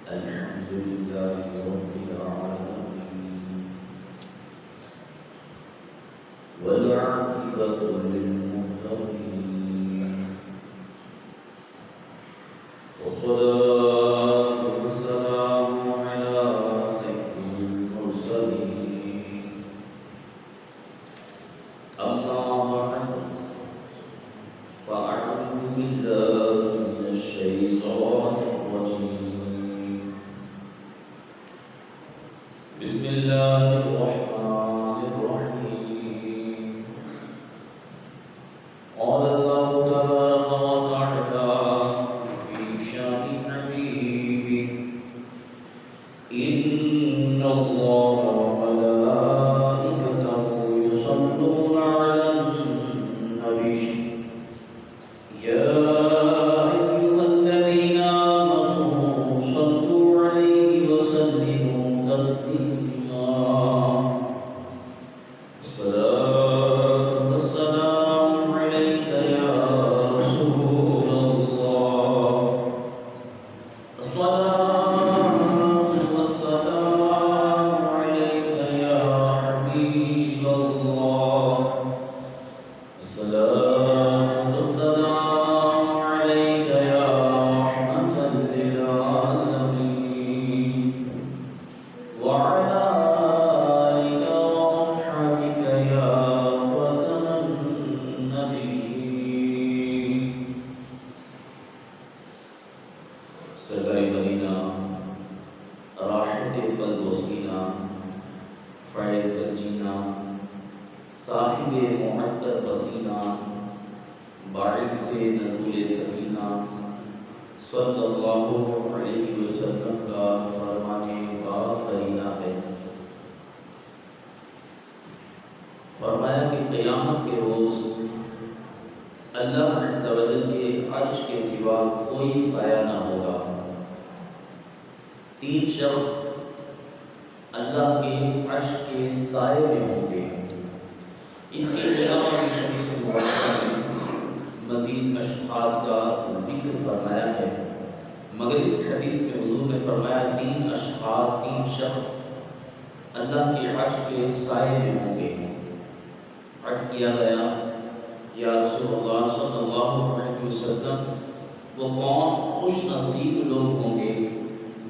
الحمد لله رب العالمين والعاقبة للمتقين والصلاة والسلام على سيد المرسلين أما بعد فأعوذ بالله من الشيطان الرجيم بسم الله الرحمن الرحيم قال الله تبارك وتعالى في شان حبيبه إن الله وملائكته يصلون على النبي يا أيها الذين آمنوا صلوا عليه وسلموا تسليما الصلاة والسلام عليك يا رسول الله الصلاة والسلام عليك يا حبيب الله الصلاة والسلام عليك يا رحمة للعالمين وعلى آلك وأصحابك يا ختم النبيين سردار مدینہ راحت قلب و سینہ فیض گنجینہ صاحب معطر پسینہ باعث نزول سکینہ صلی اللہ علیہ وسلم کا فرمان باقرینہ ہے۔ فرمایا کہ قیامت کے روز اللہ عز و جل کے عرش کے سوا کوئی سایہ نہ ہوگا۔ تین شخص اللہ کے عرش کے سائے میں ہوں گے۔ اس کے علاوہ حدیث مبارکہ میں مزید اشخاص کا ذکر فرمایا ہے، مگر اس حدیث میں حضور نے فرمایا تین اشخاص، تین شخص اللہ کے عرش کے سائے میں ہوں گے۔ عرض کیا گیا یا رسول اللہ صلی اللہ علیہ وسلم وہ کون خوش نصیب لوگ ہوں گے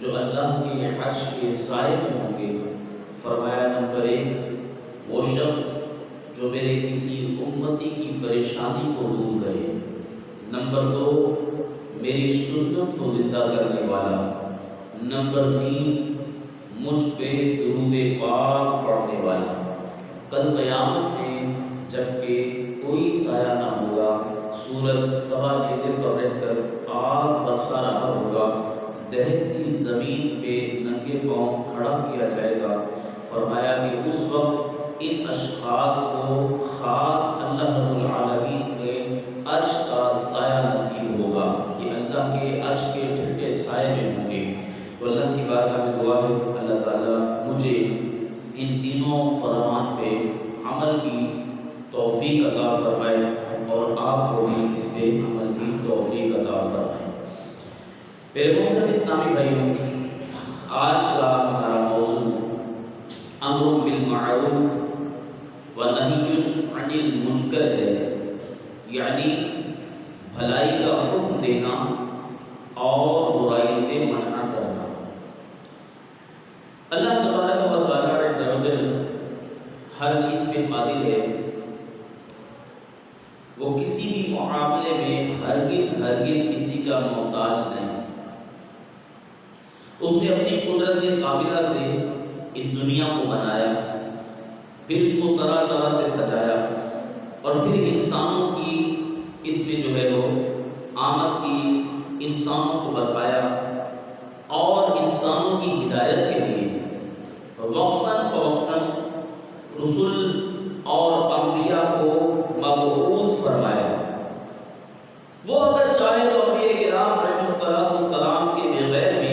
جو اللہ کے عرش کے سائے میں ہوں گے؟ فرمایا نمبر 1 وہ شخص جو میرے کسی امتی کی پریشانی کو دور کرے، نمبر 2 میری سنت کو زندہ کرنے والا، نمبر 3 مجھ پہ درود پاک پڑھنے والا۔ کل قیامت میں جبکہ کوئی سایہ نہ ہوگا، سورج سوا نیزے پر رہ کر آگ برسا رہا ہوگا، دہتی زمین پہ ننگے پاؤں کھڑا کیا جائے گا۔ فرمایا کہ اس وقت ان اشخاص کو خاص اللہ رب العالمین کے عرش کا سایہ نصیب ہوگا کہ اللہ کے عرش کے ٹھنڈے سائے میں ہوں گے۔ تو اللہ کی بارگاہ میں دعا ہے اللہ تعالیٰ مجھے ان تینوں فرمان پہ عمل کی توفیق عطا فرمائے اور آپ کو بھی اس پہ عمل کی توفیق عطا فرمائے۔ میرے محترم اسلامی بھائیوں، آج کا ہمارا موضوع امر بالمعروف ونہی عن المنکر ہے، یعنی بھلائی کا حکم دینا اور برائی سے منع کرنا۔ اللہ تبارک و تعالیٰ عز و جل ہر چیز پہ قادر ہے، وہ کسی بھی معاملے میں ہرگز کسی کا محتاج نہیں۔ اس نے اپنی قدرت کاملہ سے اس دنیا کو بنایا، پھر اس کو طرح طرح سے سجایا، اور پھر انسانوں کی اس میں جو ہے وہ آمد کی، انسانوں کو بسایا اور انسانوں کی ہدایت کے لیے وقتاً فوقتاً رسل اور انبیاء کو مبعوث فرمایا۔ وہ اگر چاہے تو انبیاء کرام علیہ السلام کے بغیر بھی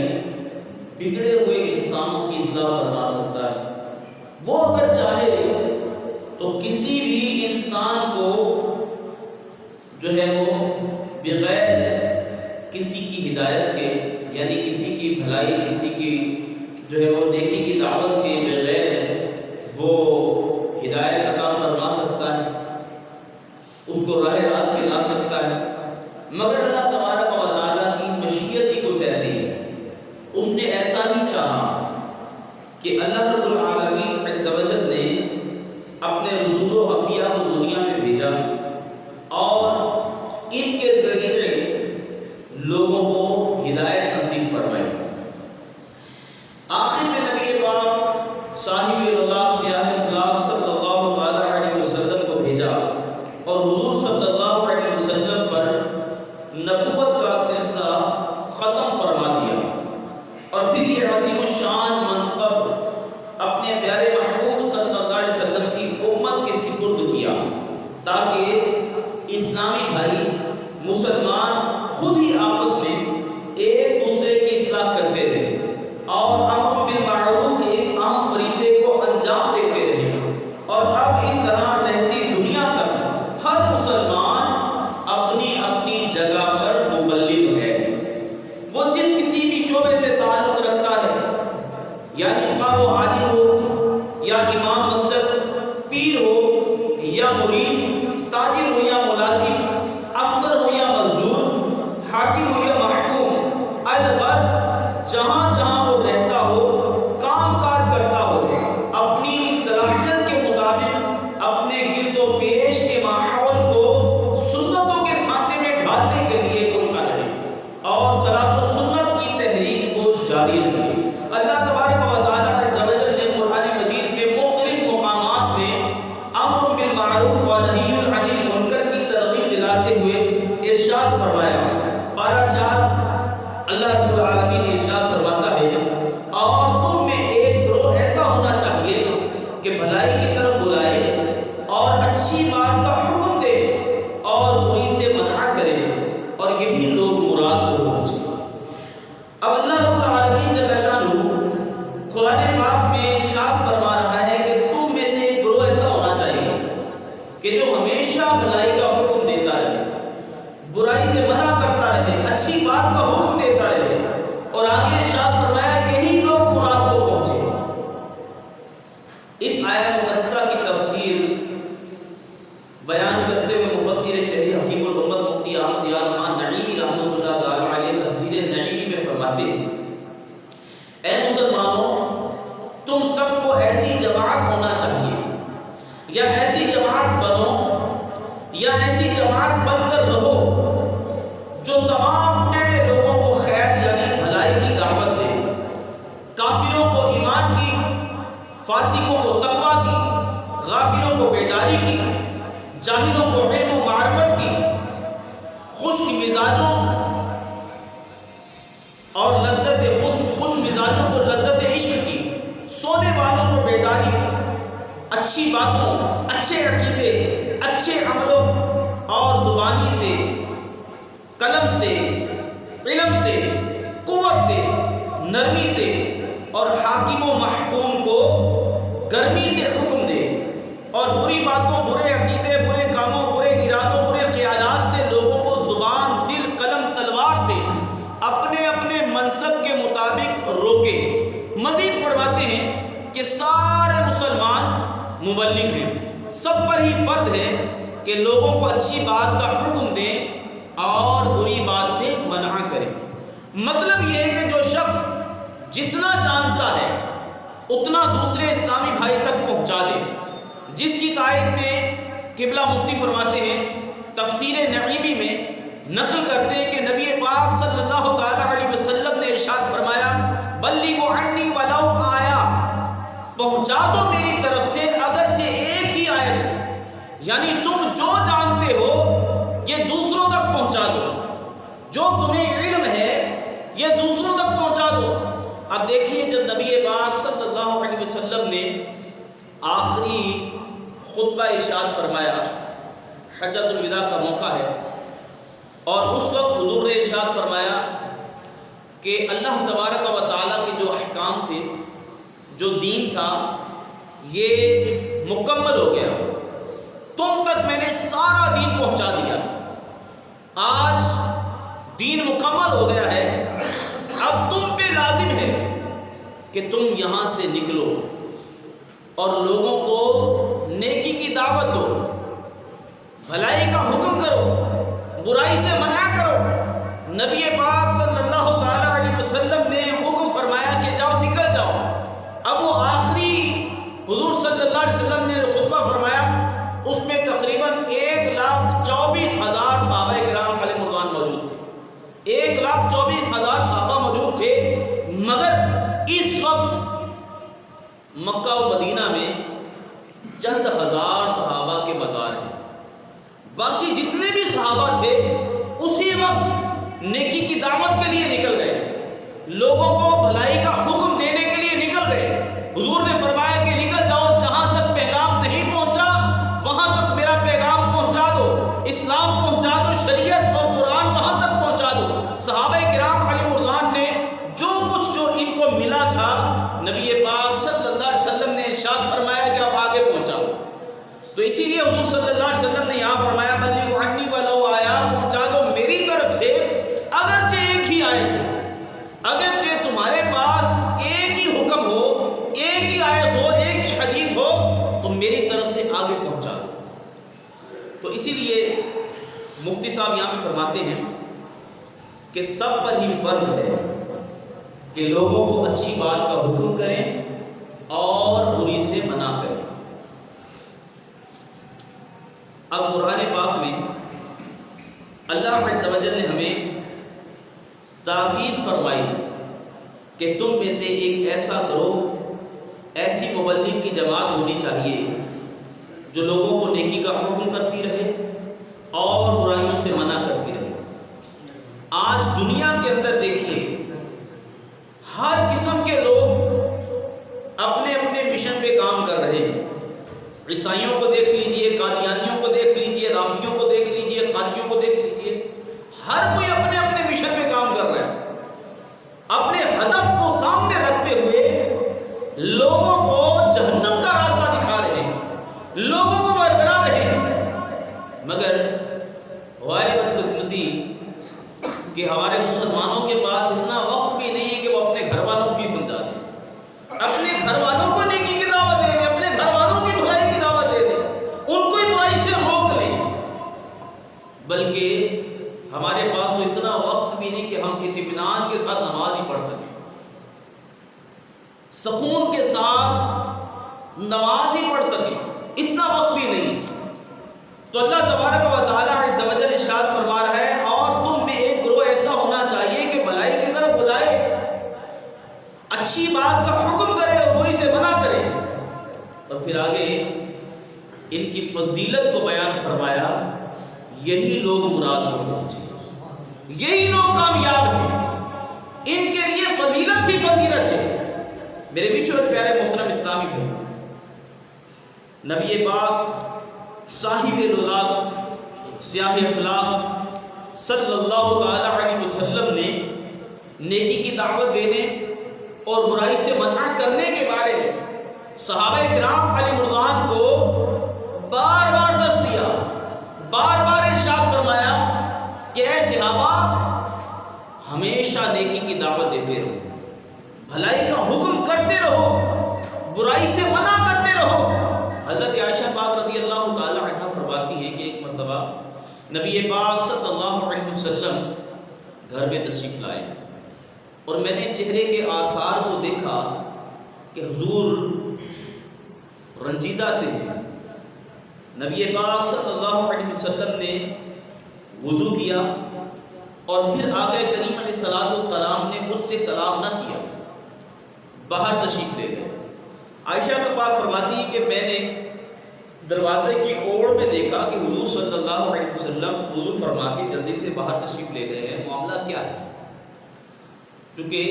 بگڑے ہوئے انسانوں کی اصلاح فرما سکتا ہے۔ وہ اگر چاہے تو کسی بھی انسان کو جو ہے وہ بغیر کسی کی ہدایت کے یعنی کسی کی بھلائی، کسی کی جو ہے وہ نیکی کی دعوت کے بغیر وہ ہدایت عطا فرما سکتا ہے، اس کو راہ راست میں لا سکتا ہے، مگر اللہ تبارک و تعالیٰ کی مشیت ہی کچھ ایسی ہے، اس نے ایسا ہی چاہا کہ اللہ رب العالمین عز و جل نے اپنے رسول و انبیاء کو دنیا میں بھیجا اور ان کے ذریعے لوگوں کو ہدایت نصیب فرمائی۔ آخر میں نبی پاک صاحب الاخلاق سیاہ اخلاق صلی اللہ تعالی علیہ وسلم کو بھیجا اور حضور صلی اللہ علیہ وسلم پر نبوت کا سلسلہ ختم فرما دیا، اور پھر یہ عظیم الشان منصب اپنے پیارے محبوب صلی اللہ علیہ وسلم کی امت کے سپرد کیا، تاکہ اسلامی بھائی مسلمان خود ہی آپس میں ایک دوسرے کی اصلاح کرتے رہے اور امر بالمعروف کے اس اہم فریضے کو انجام دیتے رہے، اور اب اس طرح رہتی دنیا تک ہر مسلمان اپنی اپنی جگہ پر مبلغ ہے، وہ جس کسی بھی شعبے سے تعلق رکھتا ہے، یعنی خواہ وہ عالم ہو یا امام مسجد، پیر ہو یا مرید، تاجر ہو یا ملازم، افسر ہو یا مزدور، حاکم ہو یا محکوم، الغرض جہاں جہاں وہ رہتا ہو، کام کاج کرتا ہو، اپنی صلاحیت کے مطابق اپنے گرد و پیش کے ماحول کو سنتوں کے سانچے میں ڈھالنے کے لیے کوشاں رہے اور صلاۃ و سنت کی تحریک کو جاری رکھے۔ اللہ تبارک و تعالیٰ عز و جل نے قرآن مجید میں مختلف مقامات میں امر بالمعروف و نہی عن المنکر کی ترغیب دلاتے ہوئے ارشاد فرمایا۔ پارہ 4 اللہ رب العالمین نے ارشاد فرماتا ہے، اور تم میں ایک گروہ ایسا ہونا چاہیے کہ بھلائی کی طرف بلائے اور اچھی بات کا حکم دے اور بری سے منع کرے، اور یہی لوگ مراد کو پہنچے۔ اب اللہ رب العالمین جل شانہ قرآن پاک میں ارشاد فرما رہا ہے کہ تم میں سے ایک گروہ ایسا ہونا چاہیے کہ جو ہمیشہ بھلائی کا حکم دیتا رہے، برائی سے منع کرتا رہے، اچھی بات کا حکم دیتا رہے، اور آگے ارشاد فرمایا یہی لوگ مراد کو پہنچے۔ اس آیت مقدسہ کی تفسیر بیان کرتے ہوئے مفسر شہری حکیم الامت مفتی احمد یار خان نعیمی رحمۃ اللہ تعالی علیہ تفسیر نعیمی میں فرماتے ہیں، اے مسلمانوں، تم سب کو ایسی جماعت ہونا چاہیے، یا ایسی جماعت بنو، یا ایسی جماعت بن کر رہو جو تمام ٹیڑے لوگوں کو خیر یعنی بھلائی کی دعوت دے، کافروں کو ایمان کی، فاسقوں کو تقویٰ کی، غافلوں کو بیداری کی، جاہلوں کو علم و معرفت کی، خشک مزاجوں اور خوش مزاجوں کو لذت عشق کی، سونے والوں کو بیداری، اچھی باتوں، اچھے عقیدے، اچھے عملوں اور زبانی سے، قلم سے، علم سے، قوت سے، نرمی سے، اور حاکم و محکوم کو گرمی سے حکم دے، اور بری باتوں، برے عقیدے، برے کاموں، برے ارادوں، برے خیالات سے لوگوں کو زبان، دل، قلم، تلوار سے اپنے اپنے منصب کے مطابق روکے۔ مزید فرماتے ہیں کہ سارے مسلمان مبلغ ہیں، سب پر ہی فرض ہے کہ لوگوں کو اچھی بات کا حکم دیں اور بری بات سے منع کریں۔ مطلب یہ ہے کہ جو شخص جتنا جانتا ہے اتنا دوسرے اسلامی بھائی تک پہنچا دے، جس کی تائید میں قبلہ مفتی فرماتے ہیں، تفسیر نعیمی میں نقل کرتے ہیں کہ نبی پاک صلی اللہ تعالی علیہ وسلم نے ارشاد فرمایا، بلغوا عنی ولو آیا، پہنچا دو میری طرف سے اگرچہ ایک ہی آیت، یعنی تم جو جانتے ہو یہ دوسروں تک پہنچا دو، جو تمہیں علم ہے یہ دوسروں تک پہنچا دو۔ اب دیکھیے جب نبی پاک صلی اللہ علیہ وسلم نے آخری خطبہ ارشاد فرمایا، حجۃ الوداع کا موقع ہے، اور اس وقت حضور نے ارشاد فرمایا کہ اللہ تبارک و تعالیٰ کے جو احکام تھے، جو دین تھا، یہ مکمل ہو گیا، تم تک میں نے سارا دین پہنچا دیا، آج دین مکمل ہو گیا ہے، اب تم پہ لازم ہے کہ تم یہاں سے نکلو اور لوگوں کو نیکی کی دعوت دو، بھلائی کا حکم کرو، برائی سے منع کرو۔ نبی پاک صلی اللہ تعالی علیہ وسلم نے حکم فرمایا کہ جاؤ، نکل جاؤ۔ اب وہ آخری حضور صلی اللہ علیہ وسلم نے خطبہ فرمایا، اس میں تقریباً 1,24,000 صحابہ کرام علیہ مردوان موجود تھے، 1,24,000 صحابہ موجود تھے، مگر اس وقت مکہ و مدینہ میں چند ہزار صحابہ کے مزار ہیں، باقی جتنے بھی صحابہ تھے اسی وقت نیکی کی دعوت کے لیے نکل گئے، لوگوں کو بھلائی کا حکم دینے کے لیے نکل گئے۔ حضور نے فرمایا کہ نکل جاؤ، جہاں تک پیغام نہیں پہنچا وہاں تک میرا پیغام پہنچا دو، اسلام پہنچا دو، شریعت اور قرآن وہاں تک پہنچا دو۔ صحابہ کرام علیہ مردوان نے جو کچھ جو ان کو ملا تھا، نبی پاک صلی اللہ علیہ وسلم نے ارشاد فرمایا کہ اب آگے پہنچاؤ۔ تو اسی لیے حضور صلی اللہ علیہ وسلم نے یہاں فرمایا بلغوا عنی ولو آیا، پہنچا دو میری طرف سے اگرچہ ایک ہی آیت ہو، اگرچہ تمہارے پاس ایک ہی حکم ہو، ایک ہی آیت ہو، ایک ہی حدیث ہو، تو میری طرف سے آگے پہنچا دو۔ تو اسی لیے مفتی صاحب یہاں پہ فرماتے ہیں کہ سب پر ہی فرض ہے کہ لوگوں کو اچھی بات کا حکم کریں اور بری سے منع کریں۔ اب قرآن پاک میں اللہ عز و جل نے ہمیں تاکید فرمائی کہ تم میں سے ایک ایسا گروہ، ایسی مبلغ کی جماعت ہونی چاہیے جو لوگوں کو نیکی کا حکم کرتی رہے اور برائیوں سے منع کرتی رہے۔ آج دنیا کے اندر دیکھیے ہر قسم کے لوگ اپنے اپنے مشن پہ کام کر رہے ہیں۔ عیسائیوں کو دیکھ لیجئے، قادیانیوں کو دیکھ لیجئے، رافضیوں کو دیکھ لیجئے، خارجیوں کو دیکھ لیجئے، ہر کوئی اپنے اپنے مشن پہ کام کر رہا ہے، اپنے ہدف کو سامنے رکھتے ہوئے لوگوں کو جہنم کا راستہ دکھا رہے ہیں، لوگوں کو برگرا رہے ہیں۔ مگر وائے بدقسمتی کہ ہمارے مسلمانوں کے پاس اتنا وقت بھی نہیں ہے کہ وہ اپنے گھر والوں کی سمجھا دیں، اپنے گھر والوں کو نیکی کی دعوت دے دیں، اپنے گھر والوں کی بھلائی کی دعوت دے دیں، ان کو برائی سے روک لیں۔ بلکہ ہمارے پاس تو اتنا وقت بھی نہیں کہ ہم اطمینان کے ساتھ نماز ہی پڑھ سکیں، سکون کے ساتھ نماز ہی پڑھ سکیں، اتنا وقت بھی نہیں۔ تو اللہ تبارک و تعالیٰ عز و جل ارشاد فرما رہا ہے اور تم میں ایک گروہ ایسا ہونا چاہیے کہ بھلائی کی طرف بلائے، اچھی بات کا حکم کرے اور بری سے منع کرے۔ اور پھر آگے ان کی فضیلت کو بیان فرمایا، یہی لوگ مراد کو پہنچے، یہی لوگ کامیاب ہیں، ان کے لیے فضیلت ہی فضیلت ہے۔ میرے پیچھے اور پیارے محترم اسلامی بھائی، نبی پاک صاحب الولاد سیاہ افلاق صلی اللہ تعالی علیہ وسلم نے نیکی کی دعوت دینے اور برائی سے منع کرنے کے بارے میں صحابہ کرام علیہ مردوان کو بار بار درس دیا، بار بار ارشاد فرمایا کہ اے صحابہ ہمیشہ نیکی کی دعوت دیتے رہو، بھلائی کا حکم کرتے رہو، برائی سے منع کرتے رہو۔ حضرت عائشہ پاک رضی اللہ تعالی عنہ فرماتی ہیں کہ ایک مرتبہ نبی پاک صلی اللہ علیہ وسلم گھر میں تشریف لائے اور میں نے چہرے کے آثار کو دیکھا کہ حضور رنجیدہ سے ہیں۔ نبی پاک صلی اللہ علیہ وسلم نے وضو کیا اور پھر آقا کریم علیہ الصلوۃ والسلام نے مجھ سے کلام نہ کیا، باہر تشریف لے گئے۔ عائشہ پاک فرماتی ہے کہ میں نے دروازے کی اوڑ میں دیکھا کہ حضور صلی اللہ علیہ وسلم وضو فرما کے جلدی سے باہر تشریف لے گئے ہیں، معاملہ کیا ہے؟ کیونکہ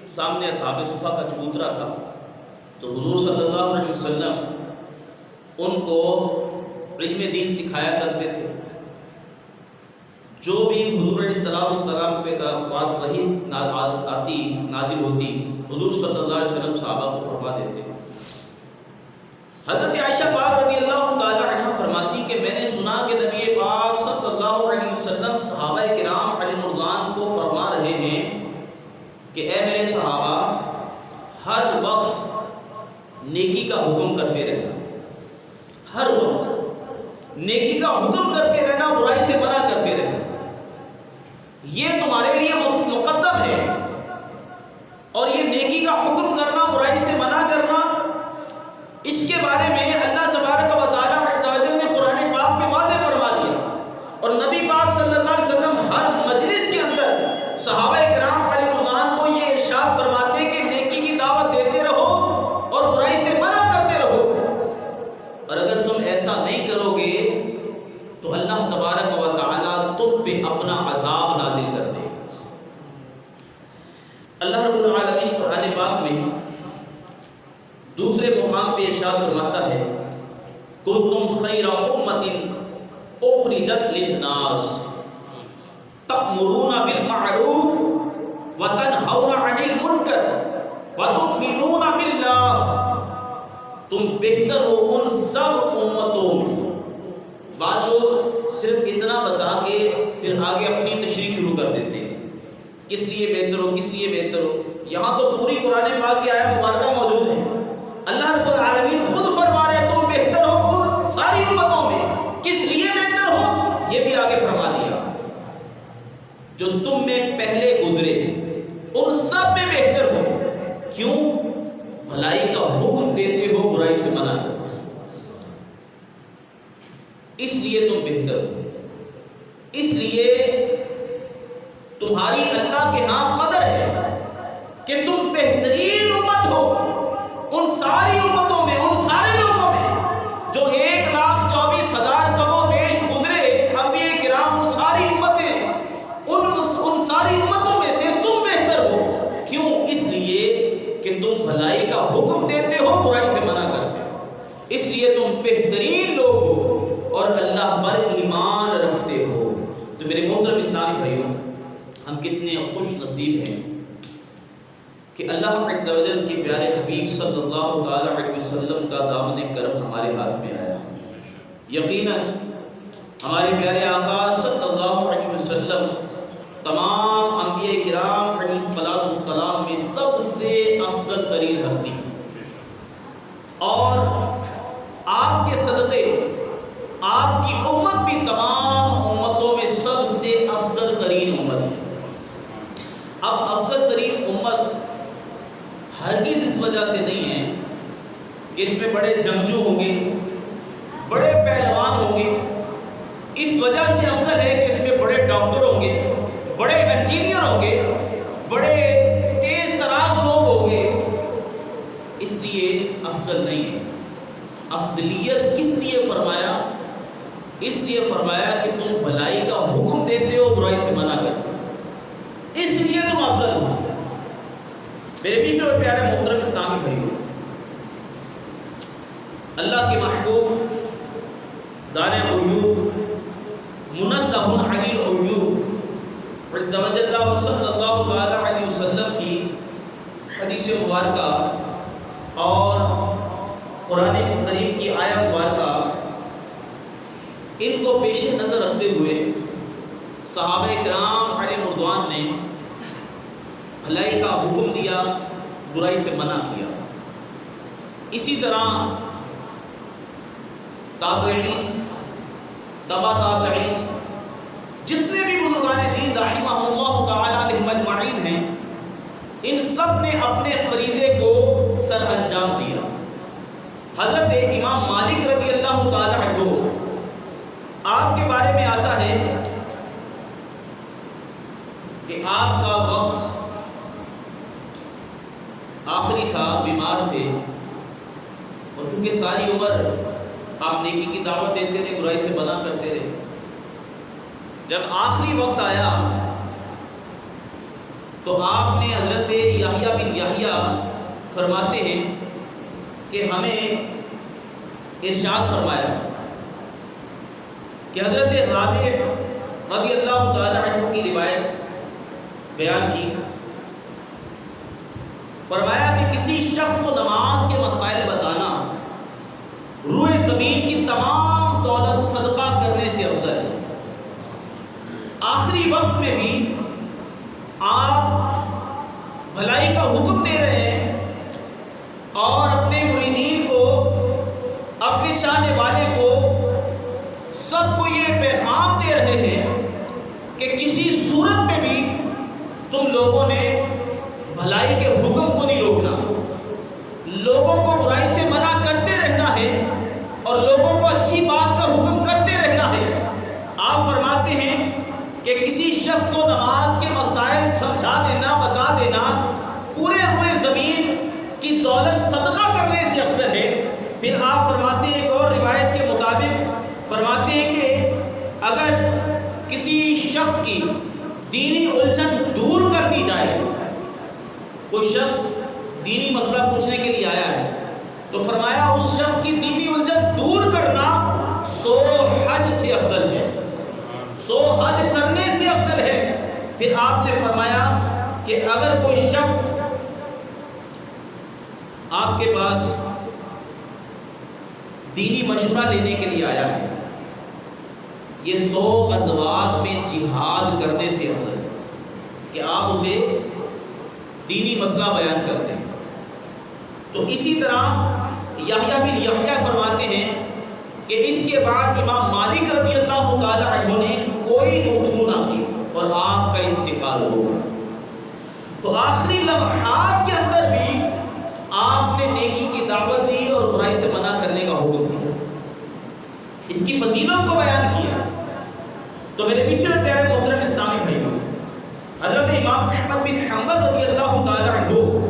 سامنے اصحاب صفا کا چبوترا تھا، تو حضور صلی اللہ علیہ وسلم ان کو علم دین سکھایا کرتے تھے، جو بھی حضور علیہ السلام پہ پاس وحی آتی نازل ہوتی حضور صلی اللہ علیہ وسلم صحابہ کو فرما دیتے۔ حضرت عائشہ پاک رضی اللہ تعالی عنہ فرماتی کہ میں نے سنا کہ نبی پاک صلی اللہ علیہ وسلم صحابہ کرام علیہ مردوان کو فرما رہے ہیں کہ اے میرے صحابہ ہر وقت نیکی کا حکم کرتے رہنا، ہر وقت نیکی کا حکم کرتے رہنا، برائی سے منع کرتے رہنا، یہ تمہارے لیے مقدم ہے۔ اور یہ نیکی کا حکم کرنا، برائی سے منع کرنا، اس کے بارے میں اللہ تبارک و تعالیٰ عز و جل نے قرآن پاک میں واضح فرما دیا، اور نبی پاک صلی اللہ علیہ وسلم ہر مجلس کے اندر صحابہ کرام علیہ رضوان کو یہ ارشاد فرماتے ہیں کہ نیکی کی دعوت دیتے رہو اور برائی سے منع کرتے رہو، اور اگر تم ایسا نہیں کرو گے تو اللہ تبارک و تعالیٰ تم پہ اپنا عذاب نازل کر دے۔ اللہ رب العالمین قرآن پاک میں دوسرے مقام پہ ارشاد فرماتا ہے کنتم خیر امۃ اخرجت للناس تأمرون بالمعروف وتنہون عن المنکر وتؤمنون باللہ، تم بہتر ہو ان سب امتوں میں۔ بعض لوگ صرف اتنا بتا کے پھر آگے اپنی تشریح شروع کر دیتے ہیں، کس لیے بہتر ہو، کس لیے بہتر ہو۔ یہاں تو پوری قرآن پاک کی آیت مبارکہ موجود ہے، اللہ رب العالمین خود فرما رہے تم بہتر ہو ان ساری امتوں میں، کس لیے بہتر ہو یہ بھی آگے فرما دیا، جو تم میں پہلے گزرے ان سب میں بہتر ہو۔ کیوں؟ بھلائی کا حکم دیتے ہو، برائی سے منع کرتے ہو، اس لیے تم بہتر ہو، اس لیے تمہاری اللہ کے ہاں قدر ہے کہ تم بہترین امت ہو ان ساری امتوں میں، ان سارے لوگوں میں جو 1,24,000 کم و بیش گزرے انبیاء کرام، ان ساری امتیں، ان ساری امتوں میں سے تم بہتر ہو۔ کیوں؟ اس لیے کہ تم بھلائی کا حکم دیتے ہو، برائی سے منع کرتے ہو، اس لیے تم بہترین لوگ ہو اور اللہ پر ایمان رکھتے ہو۔ تو میرے محترم اسلامی بھائیوں، ہم کتنے خوش نصیب ہیں کہ اللہ عز و جل کے پیارے حبیب صلی اللہ تعالیٰ علیہ وسلم کا دامن کرم ہمارے ہاتھ میں آیا۔ یقیناً ہمارے پیارے آقا صلی اللہ علیہ وسلم تمام انبیاء کرام علیہ السلام میں سب سے افضل ترین ہستی، اور آپ کے صدقے آپ کی امت بھی تمام امتوں میں سب سے افضل ترین امت ہے۔ اب افضل ترین امت ہرگز اس وجہ سے نہیں ہے کہ اس میں بڑے جنگجو ہوں گے، بڑے پہلوان ہوں گے، اس وجہ سے افضل ہے کہ اس میں بڑے ڈاکٹر ہوں گے، بڑے انجینئر ہوں گے، بڑے تیز تراز لوگ ہوں گے، اس لیے افضل نہیں ہے۔ افضلیت کس لیے فرمایا؟ اس لیے فرمایا کہ تم بھلائی کا حکم دیتے ہو، برائی سے منع کرتے ہو، اس لیے تم افضل ہو۔ میرے بیچ اور پیارے محترم اسلامی بھائیوں، اللہ کے محبوب دانے العیوب، منزہ عن العیوب، عز و جل صلی اللہ تعالیٰ علیہ وسلم کی حدیث مبارکہ اور قرآن کریم کی آیہ مبارکہ، ان کو پیش نظر رکھتے ہوئے صحابہ کرام علیہ رضوان نے بھلائی کا حکم دیا، برائی سے منع کیا۔ اسی طرح تابعین، تبع تابعین، جتنے بھی بزرگان دین رحمہ اللہ تعالی علیہم اجمعین ہیں، ان سب نے اپنے فریضے کو سر انجام دیا۔ حضرت امام مالک رضی اللہ تعالی عنہ، آپ کے بارے میں آتا ہے کہ آپ کا وقت آخری تھا، بیمار تھے، اور چونکہ ساری عمر آپ نیکی کی دعوت دیتے رہے، برائی سے منع کرتے رہے، جب آخری وقت آیا تو آپ نے حضرت یحییٰ بن یحییٰ فرماتے ہیں کہ ہمیں ارشاد فرمایا کہ حضرت رابع رضی اللہ تعالی عنہ کی روایت بیان کی، فرمایا کہ کسی شخص کو نماز کے مسائل بتانا روئے زمین کی تمام دولت صدقہ کرنے سے افضل ہے۔ آخری وقت میں بھی آپ بھلائی کا حکم دے رہے ہیں اور اپنے مریدین کو، اپنے چاہنے والے کو، سب کو یہ پیغام دے رہے ہیں کہ کسی صورت میں بھی تم لوگوں نے بھلائی کے حکم کو نہیں روکنا، لوگوں کو برائی سے منع کرتے رہنا ہے اور لوگوں کو اچھی بات کا حکم کرتے رہنا ہے۔ آپ فرماتے ہیں کہ کسی شخص کو نماز کے مسائل سمجھا دینا، بتا دینا، پورے روئے زمین کی دولت صدقہ کرنے سے افضل ہے۔ پھر آپ فرماتے ہیں ایک اور روایت کے مطابق فرماتے ہیں کہ اگر کسی شخص کی دینی الجھن دور کر دی جائے، کوئی شخص دینی مسئلہ پوچھنے کے لیے آیا ہے تو فرمایا اس شخص کی دینی الجھن دور کرنا 100 حج سے افضل ہے، 100 حج کرنے سے افضل ہے۔ پھر آپ نے فرمایا کہ اگر کوئی شخص آپ کے پاس دینی مشورہ لینے کے لیے آیا ہے، یہ 100 غزوات میں جہاد کرنے سے افضل ہے کہ آپ اسے دینی مسئلہ بیان کرتے ہیں۔ تو اسی طرح یحییٰ بن یحییٰ فرماتے ہیں کہ اس کے بعد امام مالک رضی اللہ تعالی عنہ نے کوئی گفتگو نہ کی اور آپ کا انتقال ہو گیا۔ تو آخری لمحات کے اندر بھی آپ نے نیکی کی دعوت دی اور برائی سے منع کرنے کا حکم دیا، اس کی فضیلت کو بیان کیا۔ تو میرے پیچھے پیارے محترم اسلامی بھائیوں، حضرت امام احمد بن حنبل رضی اللہ تعالی عنہ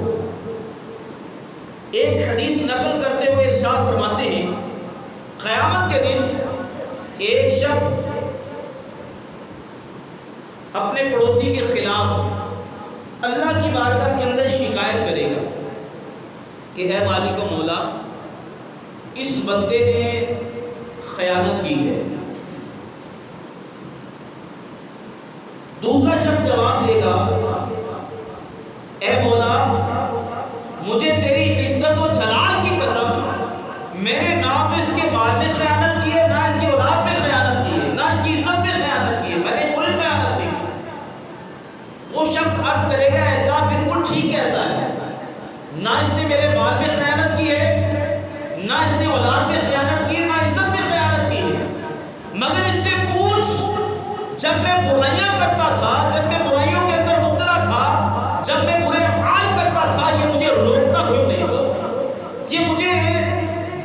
ایک حدیث نقل کرتے ہوئے ارشاد فرماتے ہیں، قیامت کے دن ایک شخص اپنے پڑوسی کے خلاف اللہ کی بارگاہ کے اندر شکایت کرے گا کہ اے مالک و مولا، اس بندے نے خیانت کی ہے۔ دوسرا شخص جواب دے گا، اے مولا، مجھے تیری عزت و جلال کی قسم، میرے نہ تو اس کے مال میں خیانت کی ہے، نہ اس کی اولاد میں خیانت کی ہے، نہ اس کی عزت میں خیانت کی ہے، میں نے کوئی خیانت نہیں کی۔ وہ شخص عرض کرے گا، اے اللہ بالکل ٹھیک کہتا ہے، نہ اس نے میرے مال میں خیانت کی ہے، نہ اس نے اولاد میں خیانت کی ہے، نہ عزت میں خیانت کی ہے، مگر اس سے پوچھ جب میں برائیاں کرتا تھا، جب میں برائیوں کے اندر مبتلا تھا، جب میں برے افعال کرتا تھا، یہ مجھے روکتا کیوں نہیں تھا؟ یہ مجھے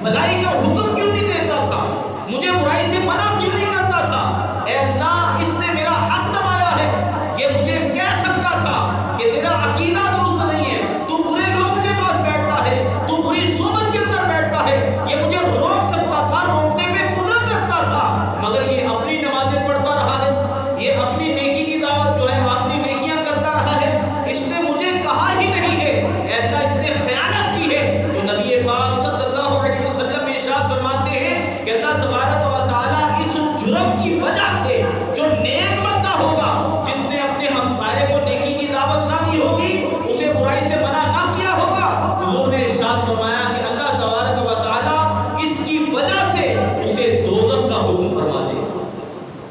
بھلائی کا حکم کیوں نہیں دیتا تھا؟ مجھے برائی سے منع کیوں نہیں کرتا تھا؟ اے اللہ، اس نے میرا حق دبایا ہے۔ یہ مجھے کہہ سکتا تھا کہ تیرا عقیدہ درست نہیں ہے، تو برے لوگوں کے پاس بیٹھتا ہے، تو بری صحبت کے اندر بیٹھتا ہے۔ یہ مجھے روک سکتا تھا، روکنے میں قدرت رکھتا تھا، مگر یہ اپنی نمازیں پڑھتا رہا ہے، یہ اپنی نیکی کی دعوت جو ہے اپنی نیکیاں کرتا رہا ہے، اس نے مجھے کہا ہی نہیں ہے۔ اے اللہ، اس نے خیانت کی ہے۔ تو نبی پاک صلی اللہ علیہ وسلم ارشاد فرماتے ہیں کہ اللہ تبارک و تعالیٰ اس جرم کی وجہ سے جو نیک بندہ ہوگا، جس نے اپنے ہمسائے کو نیکی کی دعوت نہ دی ہوگی، اسے برائی سے منع نہ کیا ہوگا، حضور نے ارشاد فرمایا کہ اللہ تبارک و تعالیٰ اس کی وجہ سے اسے دوزخ کا حکم فرما دے گا،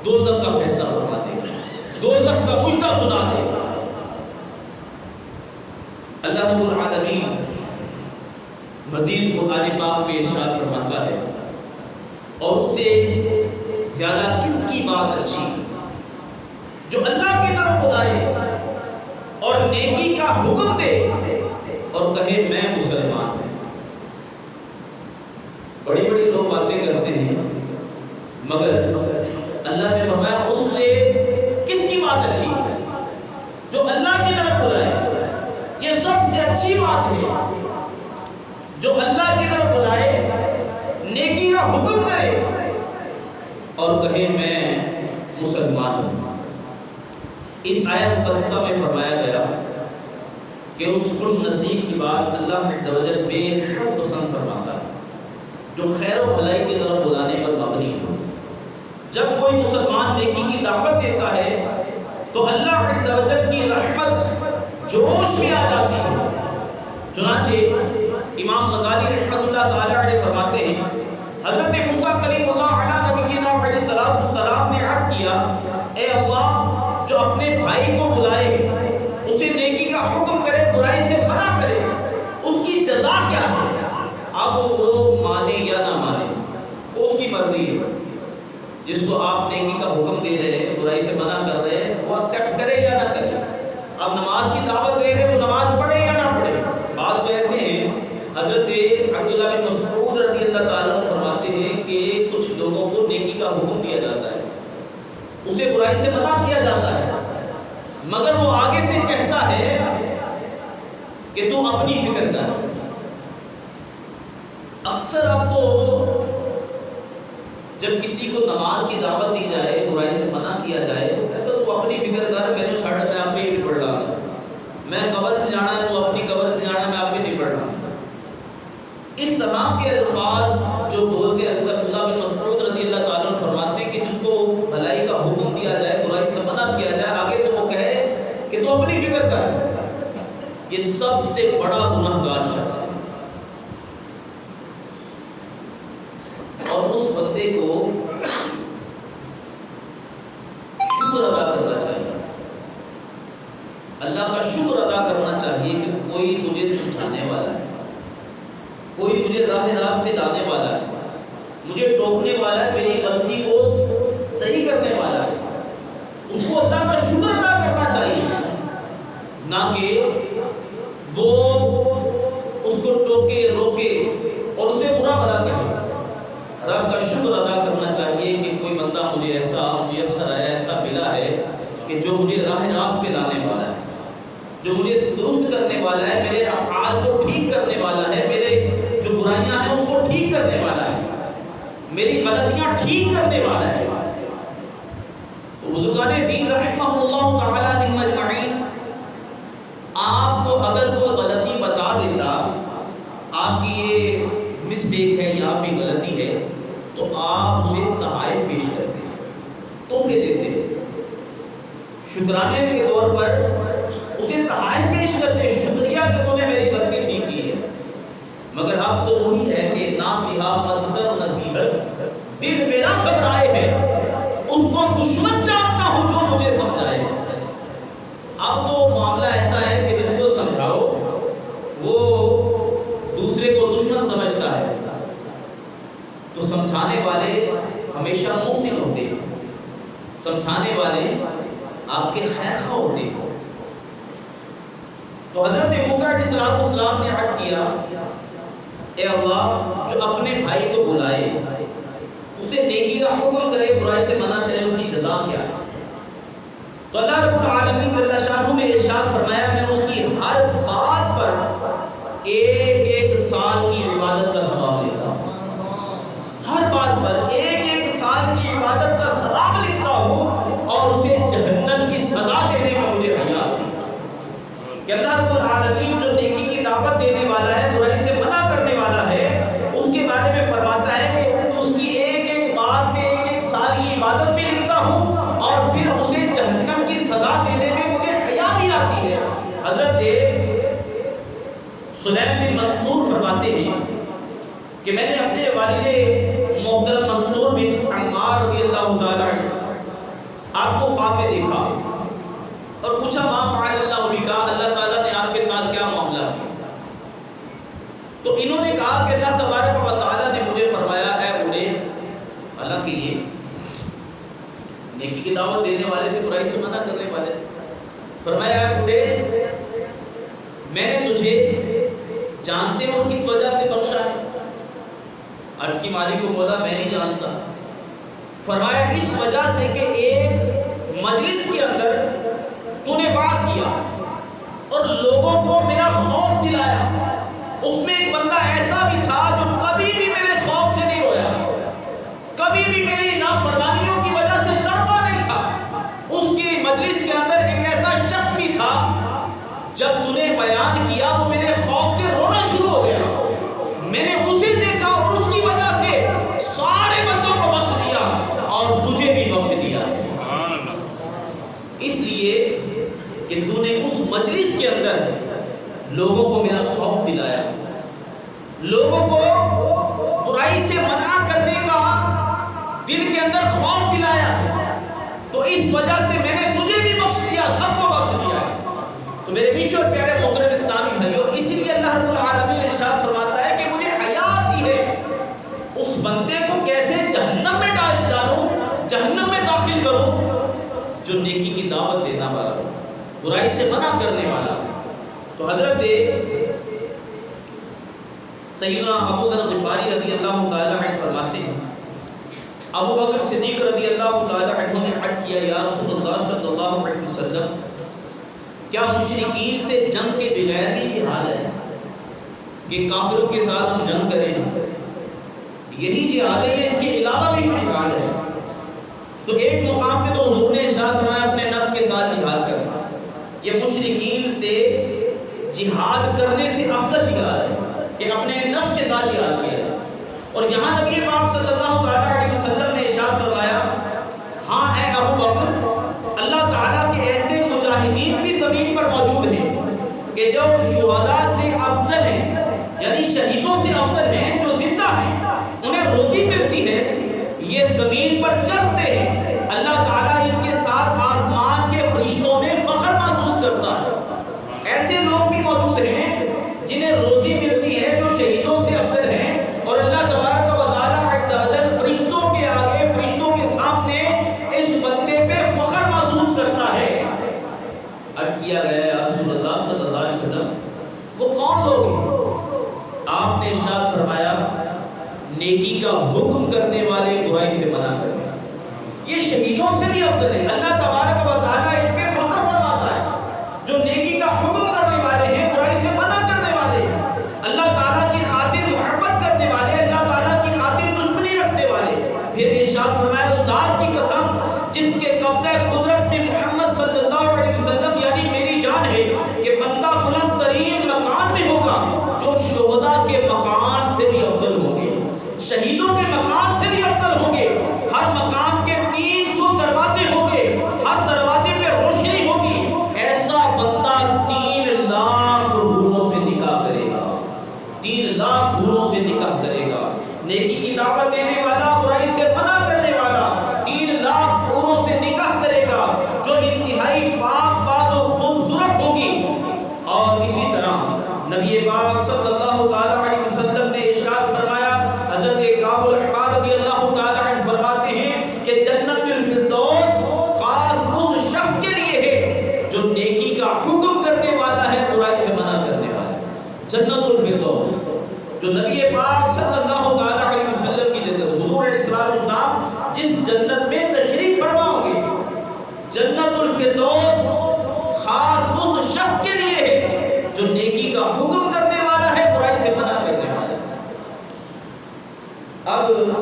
دوزخ کا فیصلہ فرما دے گا، دوزخ کا مژدہ سنا دے گا۔ اللہ رب العالمین مزید قرآن پاک میں ارشاد فرماتا ہے، اور اس سے زیادہ کس کی بات اچھی جو اللہ کی طرف بلائے اور نیکی کا حکم دے اور کہے میں مسلمان ہوں۔ بڑی بڑی لوگ باتیں کرتے ہیں، مگر اللہ نے فرمایا اس سے کس کی بات اچھی جو اللہ کی طرف بلائے۔ یہ سب سے اچھی بات ہے جو اللہ کی طرف بلائے، نیکی کا حکم کرے اور کہے میں مسلمان ہوں۔ اس آیت مقدسہ میں فرمایا گیا کہ اس خوش نصیب کی بات اللہ عز و جل بے حد پسند فرماتا ہے جو خیر و بھلائی کی طرف بلانے پر مبنی ہے۔ جب کوئی مسلمان نیکی کی دعوت دیتا ہے تو اللہ عز و جل کی رحمت جوش میں آ جاتی ہے۔ چنانچہ امام غزالی رحمۃ اللہ تعالی علیہ فرماتے ہیں، حضرت موسیٰ کلیم اللہ علیہ نبینا علیہ السلام نے عرض کیا، اے اللہ، جو اپنے بھائی کو بلائے، اسے نیکی کا کا حکم کرے برائی سے منع کرے اس کی جزا کیا ہے؟ اب وہ مانے یا نہ مانے وہ اس کی مرضی ہے. جس کو آپ نیکی کا حکم دے رہے ہیں برائی سے منع کر رہے ہیں وہ ایکسیپٹ کرے یا نہ کرے. اب نماز کی دعوت دے رہے ہیں وہ نماز پڑھے یا نہ پڑھے. بعض تو ایسے ہیں حضرت عبداللہ بن مسعود رضی اللہ تعالیٰ فرماتے ہیں کہ کچھ لوگوں کو نیکی کا حکم دیا جاتا ہے اسے برائی سے منع کیا جاتا ہے مگر وہ آگے سے کہتا ہے کہ تو اپنی فکر کر. اکثر اب تو جب کسی کو نماز کی دعوت دی جائے برائی سے منع کیا جائے تو کہتا تو اپنی فکر کر میں چھڑ میں آپ پہ ہی نپٹ رہا ہوں. میں قبر سے جانا ہے تو اپنی قبر سے جانا ہے میں آپ پہ نپٹ رہا ہوں. اس طرح کے الفاظ جو بولتے ہیں حضرت عبداللہ بن مسعود رضی اللہ تعالیٰ فرماتے ہیں کہ جس کو بھلائی کا حکم دیا جائے برائی سے منع کیا جائے آگے سے وہ کہے کہ تو اپنی فکر کر یہ سب سے بڑا گناہگار شخص ہے. اور اس بندے کو شکر ادا کرنا چاہیے اللہ کا شکر ادا کرنا چاہیے کہ کوئی مجھے سمجھانے والا ہے کوئی مجھے راہ راست پہ لانے والا ہے مجھے ٹوکنے والا ہے میری غلطی کو صحیح کرنے والا ہے. اس کو اللہ کا شکر ادا کرنا چاہیے نہ کہ وہ اس کو ٹوکے روکے اور اسے برا بھلا کہے. رب کا شکر ادا کرنا چاہیے کہ کوئی بندہ مجھے ایسا میسر ہے ایسا ملا ہے کہ جو مجھے راہ راست پہ لانے والا ہے جو مجھے درست کرنے والا ہے میرے افعال کو ٹھیک کرنے والا ہے میرے جو برائیاں ہیں اس کو ٹھیک کرنے والا ہے میری غلطیاں ٹھیک کرنے والا ہے. تو بزرگان دین رحمہ اللہ تعالیٰ علیہم اجمعین آپ کو اگر کوئی غلطی بتا دیتا آپ کی یہ مسٹیک ہے یہاں پہ غلطی ہے تو آپ اسے تحائف پیش کرتے تحفے دیتے شکرانے کے طور پر اسے تحائف پیش کرتے شکریہ کہ تو نے میری غلطی ٹھیک کی ہے. مگر اب تو وہی ہے کہ ناصحہ مت کر نصیحت دل میرا گھبرائے ہے اس کو دشمن جانتا ہوں جو مجھے سمجھائے. اب تو معاملہ ایسا ہے کہ جس کو سمجھاؤ وہ دوسرے کو دشمن سمجھتا ہے. تو سمجھانے والے ہمیشہ محسن ہوتے ہیں سمجھانے والے آپ کے خیر خواہ ہوتے ہیں. تو حضرت موسیٰ علیہ السلام نے عرض کیا اے اللہ جو اپنے بھائی کو بلائے اسے نیکی کا حکم کرے برائی سے منع کرے اس کی جزا کیا ہے؟ تو اللہ رب العالمین جل شانہ نے ارشاد فرمایا میں اس کی ہر بات پر ایک ایک سال کی عبادت کا ثواب لکھتا ہوں. ہر بات پر ایک ایک سال کی عبادت کا ثواب لکھتا ہوں اور اسے جہنم کی سزا دینے میں مجھے حیا آتی ہے کہ اللہ رب العالمین جو نیکی کی دعوت دینے والا ہے برائی سے منع کرنے والا ہے اس کے بارے میں فرماتا ہے کہ اس کی ایک ایک بات میں ایک ایک سال کی عبادت بھی لکھتا ہوں اور پھر اسے جہنم کی سزا دینے میں مجھے حیا بھی آتی ہے. حضرت سلیم بن منصور فرماتے ہیں کہ میں نے اپنے والد محترم منصور بن عمار رضی اللہ تعالیٰ عنہ آپ کو خواب میں دیکھا اور پوچھا ما فعل اللہ بکا اللہ تعالیٰ نے آپ کے ساتھ کیا معاملہ کیا. تو انہوں نے کہا کہ اللہ تبارک و تعالیٰ نے مجھے فرمایا اے بوڑھے حالانکہ یہ نیکی کی دعوت دینے والے تھے برائی سے منع کرنے والے فرمایا اے بوڑھے میں نے تجھے جانتے ہو کس وجہ سے بخشا ہے؟ عرض کی مالک کو بولا میں نہیں جانتا. فرمایا اس وجہ سے کہ ایک مجلس کے اندر تو نے واعظ کیا اور لوگوں کو میرا خوف دلایا. اس میں ایک بندہ ایسا بھی تھا جو کبھی بھی میرے خوف سے نہیں رویا کبھی بھی میری نافرمانیوں کی وجہ سے تڑپا نہیں تھا. اس کی مجلس کے اندر ایک ایسا شخص بھی تھا جب تو نے بیان کیا وہ میرے خوف سے رونا شروع ہو گیا. میں نے اسے دیکھا اور اس کی وجہ سے سارے بندوں کو بخش دیا اور تجھے بھی بخش دیا. اس لیے کہ تو نے اس مجلس کے اندر لوگوں کو میرا خوف دلایا لوگوں کو برائی سے منع کرنے کا دل کے اندر خوف دلایا تو اس وجہ سے میں نے تجھے بھی بخش دیا سب کو بخش دیا. تو میرے بیچ اور پیارے محترم اسلامی بھائیوں، اس لیے اللہ رب العالمین ارشاد فرماتا ہے کہ مجھے حیا آتی ہے اس بندے کو کیسے جہنم میں ڈالو، جہنم میں داخل کرو، جو نیکی کی دعوت دینا والا ہو، برائی سے منع کرنے والا ہو۔ تو حضرت سیدنا ابو ذر غفاری رضی اللہ تعالیٰ عنہ فرماتے ہیں، ابو بکر صدیق رضی اللہ تعالیٰ عنہ نے عرض کیا، یا رسول اللہ صلی اللہ علیہ وسلم، کیا مشرکین سے جنگ کے بغیر بھی جہاد ہے کہ کافروں کے ساتھ ہم جنگ کریں؟ یہی جہاد ہے، اس کے علاوہ بھی کوئی جہاد ہے؟ تو ایک مقام پہ تو حضور نے ارشاد فرمایا اپنے نفس کے ساتھ جہاد کرنا، یہ مشرکین سے جہاد کرنے سے افضل جہاد ہے کہ اپنے نفس کے ساتھ جہاد کیا ہے۔ اور یہاں نبی پاک صلی اللہ تعالیٰ علیہ وسلم نے ارشاد فرمایا، ہاں اے ابو بکر، اللہ تعالیٰ کے ایسے مجاہدین بھی زمین پر موجود ہیں کہ جو شہداء سے افضل ہیں، یعنی شہیدوں سے افضل ہیں، جو زندہ ہیں، انہیں روزی ملتی ہے، یہ زمین پر چلتے ہیں، اللہ تعالیٰ ان کے ساتھ آسمان کے فرشتوں میں فخر محسوس کرتا ہے۔ ایسے لوگ بھی موجود ہیں جنہیں روزی ملتی ہے، جو شہیدوں سے افضل ہیں، اور اللہ تبارک و تعالیٰ عز و جل فرشتوں کے آگے، فرشتوں کے سامنے اس بندے پہ فخر محسوس کرتا ہے۔ عرض کیا گیا یا رسول اللہ صلی اللہ علیہ وسلم، وہ کون لوگ ہیں؟ آپ نے ارشاد فرمایا، نیکی کا حکم کرنے والے، برائی سے منع کرنے والے، یہ شہیدوں سے بھی افضل ہے۔ اللہ تبارک و تعالیٰ ان پہ فخر فرماتا ہے، جو نیکی کا حکم کرنے والے ہیں، برائی سے منع کرنے والے، اللہ تعالیٰ کی خاطر محبت کرنے والے، اللہ تعالیٰ کی خاطر دشمنی رکھنے والے۔ پھر ارشاد فرمایا، اس ذات کی قسم جس کے قبضہ قدرت میں محمد صلی اللہ علیہ وسلم یعنی میری جان ہے، کہ بندہ بلند ترین مکان میں ہوگا، جو شہداء کے مکان سے بھی افضل ہوں گے، شہیدوں کے مکان سے بھی افضل ہوں گے۔ ہر مکان کے 300 دروازے ہوں گے، ہر دروازے پہ روشنی ہوگی۔ ایسا بندہ 3 لاکھ حوروں سے نکاح کرے گا، 3 لاکھ حوروں سے نکاح کرے گا۔ نیکی کی دعوت دینے والا، برائی سے منع کرنے والا 3 لاکھ حوروں سے نکاح کرے گا، جو انتہائی پاک باز و خوبصورت ہوگی۔ اور اسی طرح نبی پاک صلی اللہ تعالیٰ علیہ وسلم نے ارشاد فرمایا، حضرت کعب الاحبار رضی اللہ تعالیٰ عنہ فرماتے ہیں کہ جنت الفردوس خاص اس شخص کے لیے ہے جو نیکی کا حکم کرنے والا ہے، برائی سے منع کرنے والا ہے۔ جنت الفردوس جو نبی پاک صلی اللہ تعالیٰ علیہ وسلم کی جنت، حضور علیہ السلام جس جنت میں تشریف فرماؤ گے، جنت الفردوس خاص اس شخص کے لیے ہے جو نیکی کا حکم کرنے والا ہے، برائی سے منع کرنے والا ہے۔ اب اللہ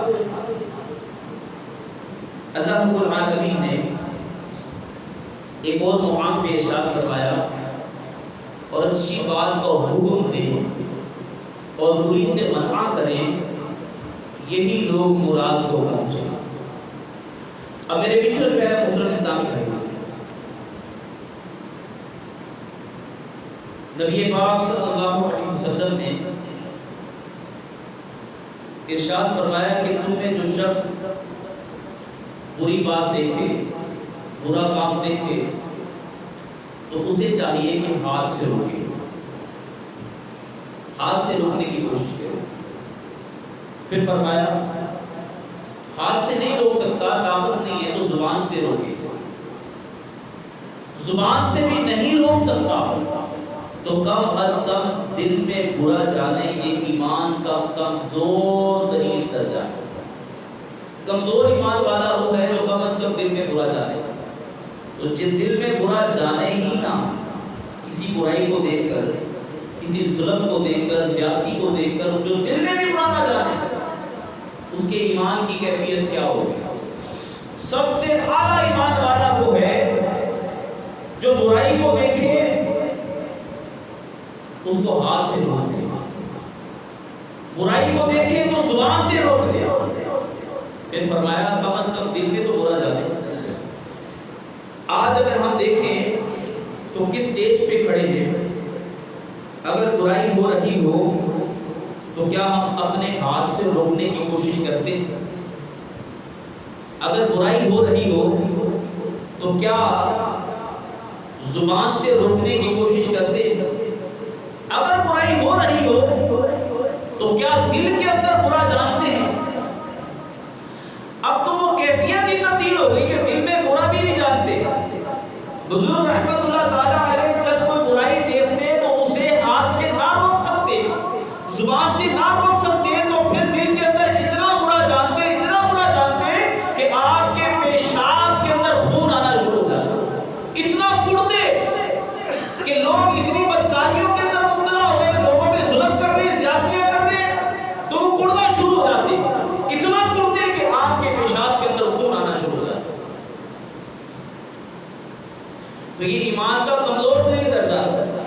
رب العالمین نے ایک اور مقام پہ ارشاد فرمایا، اور اچھی بات کا حکم دیں اور بری سے منع کریں، یہی لوگ مراد کو پہنچے۔ اب میرے پیچھے پیارے محترم اسلامی بھائی، نبی پاک صلی اللہ علیہ وسلم نے ارشاد فرمایا کہ تم میں جو شخص بری بات دیکھے، برا کام دیکھے، تو اسے چاہیے کہ ہاتھ سے روکے، ہاتھ سے روکنے کی کوشش کرے۔ پھر فرمایا، ہاتھ سے نہیں روک سکتا، طاقت نہیں ہے، تو زبان سے روکے، زبان سے بھی نہیں روک سکتا تو کم از کم دل میں برا جانے، یہ ایمان کا کمزور ترین درجہ ہے۔ کمزور ایمان والا وہ ہے جو کم از کم دل میں برا جانے، تو جن دل میں برا جانے ہی نہ، کسی برائی کو دیکھ کر، کسی ظلم کو دیکھ کر، زیادتی کو دیکھ کر جو دل میں بھی برا نہ جانے، اس کے ایمان کی کیفیت کیا ہوگی؟ سب سے اعلیٰ ایمان والا وہ ہے جو برائی کو دیکھے، اس کو ہاتھ سے روک دے، برائی کو دیکھے تو زبان سے روک دے۔ پھر فرمایا کم از کم دل میں تو برا جانے۔ آج اگر ہم دیکھیں تو کس سٹیج پہ کھڑے ہیں، اگر برائی ہو رہی ہو تو کیا ہم اپنے ہاتھ سے روکنے کی کوشش کرتے ہیں؟ اگر برائی ہو رہی ہو تو کیا زبان سے روکنے کی کوشش کرتے ہیں۔ اگر برائی ہو رہی ہو تو کیا دل کے اندر برا جانتے ہیں؟ اب تو وہ کیفیت ہی تبدیل ہو گئی کہ دل میں برا بھی نہیں جانتے۔ بزرگ رحمت اللہ تعالیٰ علیہ جب کوئی برائی دیکھتے تو اسے ہاتھ سے نہ روک سکتے، زبان سے نہ روک سکتے، تو پھر دل کے اندر اتنا برا جانتے کہ آپ کے پیشاب کے اندر خون آنا شروع ہو جاتا، اتنا کڑتے کہ لوگ اتنی بدکاریوں کے اندر مبتلا ہو گئے، لوگوں پہ ظلم کر رہے، زیادتیاں کر رہے، تو وہ کڑنا شروع ہو جاتے، اتنا کڑتے کہ آپ کے پیشاب کے اندر خون آنا شروع ہو جاتا۔ تو یہ ایمان کا کمزور ترین درجہ ہے۔